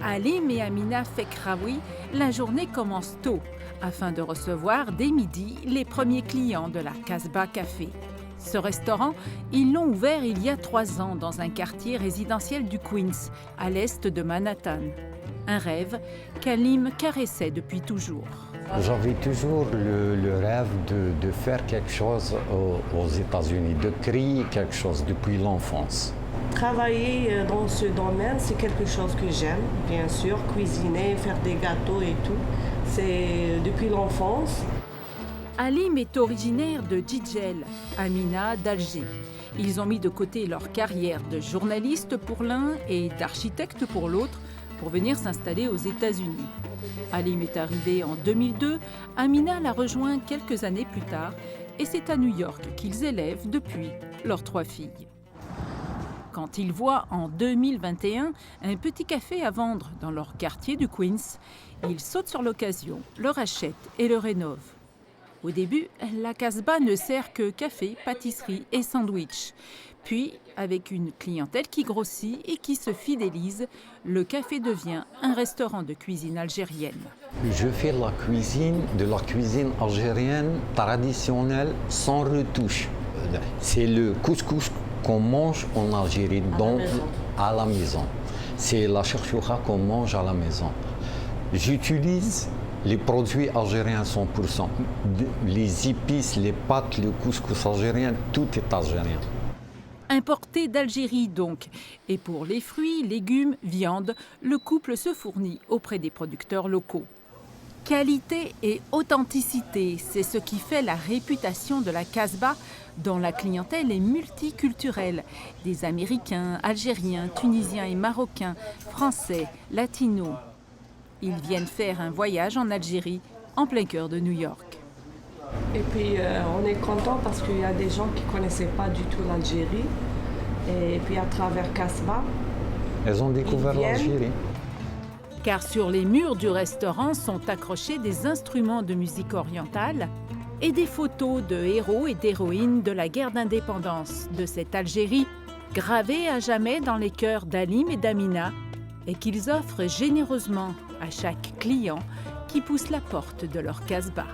Halim et Amina Fekraoui, la journée commence tôt afin de recevoir dès midi les premiers clients de la Casbah Café. Ce restaurant, ils l'ont ouvert il y a 3 ans dans un quartier résidentiel du Queens, à l'est de Manhattan. Un rêve qu'Halim caressait depuis toujours. J'avais toujours le rêve de faire quelque chose aux États-Unis, de créer quelque chose depuis l'enfance. Travailler dans ce domaine, c'est quelque chose que j'aime, bien sûr. Cuisiner, faire des gâteaux et tout, c'est depuis l'enfance. Halim est originaire de Jijel, Amina d'Alger. Ils ont mis de côté leur carrière de journaliste pour l'un et d'architecte pour l'autre pour venir s'installer aux États-Unis. Halim est arrivé en 2002, Amina l'a rejoint quelques années plus tard et c'est à New York qu'ils élèvent depuis leurs 3 filles. Quand ils voient en 2021 un petit café à vendre dans leur quartier du Queens, ils sautent sur l'occasion, le rachètent et le rénovent. Au début, la Casbah ne sert que café, pâtisserie et sandwich. Puis, avec une clientèle qui grossit et qui se fidélise, le café devient un restaurant de cuisine algérienne. Je fais de la cuisine algérienne traditionnelle sans retouche. C'est le couscous qu'on mange en Algérie, à la maison. C'est la chouchoura qu'on mange à la maison. J'utilise les produits algériens 100%. Les épices, les pâtes, le couscous algérien, tout est algérien. Importé d'Algérie donc. Et pour les fruits, légumes, viande, le couple se fournit auprès des producteurs locaux. Qualité et authenticité, c'est ce qui fait la réputation de la Casbah, dont la clientèle est multiculturelle. Des Américains, Algériens, Tunisiens et Marocains, Français, Latinos. Ils viennent faire un voyage en Algérie, en plein cœur de New York. Et puis on est content parce qu'il y a des gens qui ne connaissaient pas du tout l'Algérie. Et puis à travers Casbah, elles ont découvert l'Algérie. Car sur les murs du restaurant sont accrochés des instruments de musique orientale et des photos de héros et d'héroïnes de la guerre d'indépendance de cette Algérie, gravée à jamais dans les cœurs d'Halim et d'Amina, et qu'ils offrent généreusement à chaque client qui pousse la porte de leur Casbah.